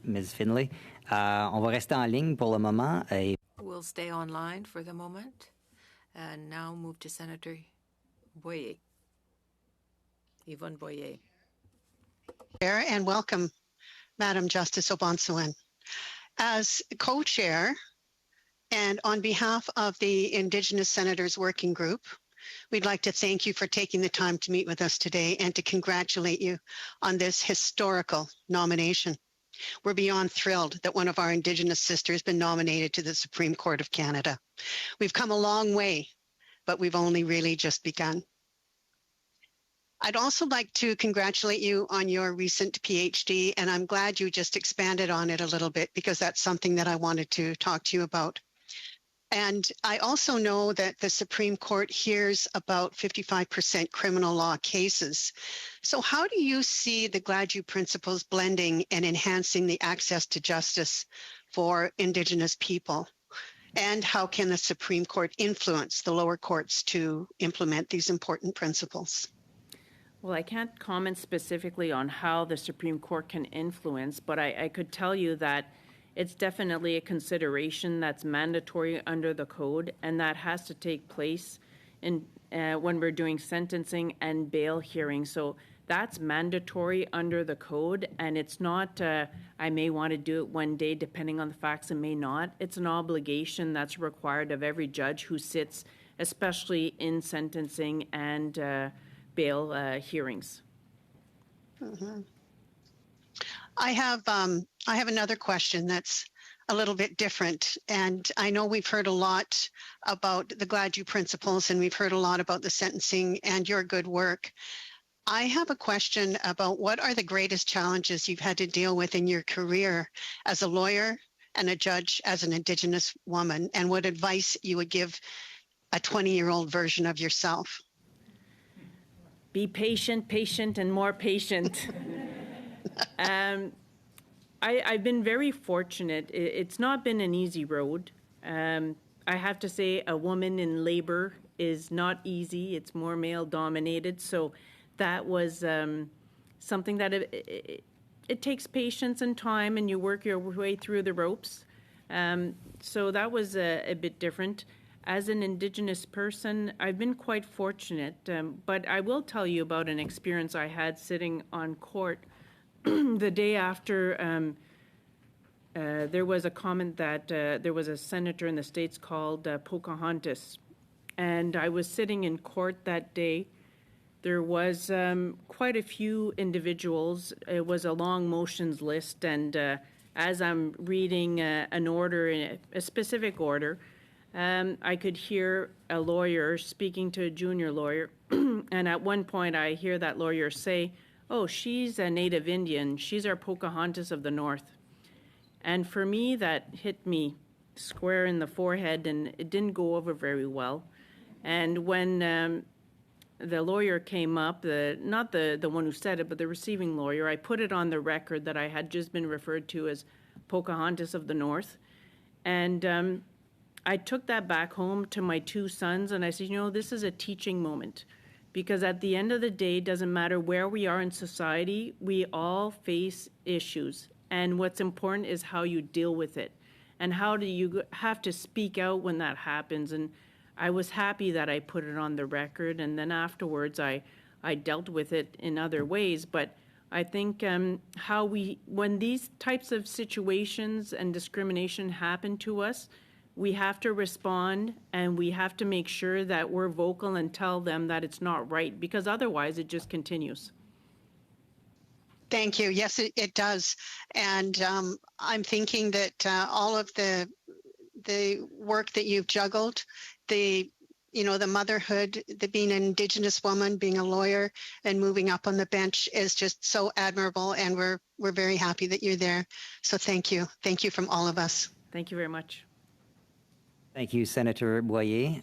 Ms. Finlay. On va rester en ligne pour le moment. We'll stay online for the moment and now move to Senator Boyer. Yvonne Boyer. Chair, and welcome, Madam Justice Obonsawin. As co-chair and on behalf of the Indigenous Senators Working Group, we'd like to thank you for taking the time to meet with us today and to congratulate you on this historical nomination. We're beyond thrilled that one of our Indigenous sisters has been nominated to the Supreme Court of Canada. We've come a long way, but we've only really just begun. I'd also like to congratulate you on your recent PhD, and I'm glad you just expanded on it a little bit because that's something that I wanted to talk to you about. And I also know that the Supreme Court hears about 55% criminal law cases. So how do you see the Gladue principles blending and enhancing the access to justice for Indigenous people? And how can the Supreme Court influence the lower courts to implement these important principles? Well, I can't comment specifically on how the Supreme Court can influence, but I could tell you that it's definitely a consideration that's mandatory under the code, and that has to take place in when we're doing sentencing and bail hearings. So that's mandatory under the code, and it's not, I may want to do it one day depending on the facts and may not. It's an obligation that's required of every judge who sits, especially in sentencing and bail hearings. Mm-hmm. I have another question that's a little bit different, and I know we've heard a lot about the Gladue principles and we've heard a lot about the sentencing and your good work. I have a question about what are the greatest challenges you've had to deal with in your career as a lawyer and a judge as an Indigenous woman, and what advice you would give a 20-year-old version of yourself? Be patient, patient, and more patient. I've been very fortunate. It's not been an easy road. I have to say a woman in labor is not easy. It's more male-dominated. So that was something that it takes patience and time, and you work your way through the ropes. So that was a bit different. As an Indigenous person, I've been quite fortunate, but I will tell you about an experience I had sitting on court the day after there was a comment that there was a senator in the States called Pocahontas, and I was sitting in court that day. There was quite a few individuals. It was a long motions list, and as I'm reading an order, a specific order, I could hear a lawyer speaking to a junior lawyer, and at one point I hear that lawyer say, "Oh, she's a Native Indian. She's our Pocahontas of the North." And for me, that hit me square in the forehead, and it didn't go over very well. And when the lawyer came up, not the one who said it, but the receiving lawyer, I put it on the record that I had just been referred to as Pocahontas of the North. And I took that back home to my two sons, and I said, this is a teaching moment. Because at the end of the day, it doesn't matter where we are in society, we all face issues. And what's important is how you deal with it. And how do you have to speak out when that happens. And I was happy that I put it on the record. And then afterwards, I dealt with it in other ways. But I think when these types of situations and discrimination happen to us, we have to respond, and we have to make sure that we're vocal and tell them that it's not right, because otherwise it just continues. Thank you. Yes, it does. And I'm thinking that all of the work that you've juggled, the motherhood, being an Indigenous woman, being a lawyer, and moving up on the bench is just so admirable, and we're very happy that you're there. So thank you. Thank you from all of us. Thank you very much. Thank you, Senator Boyer.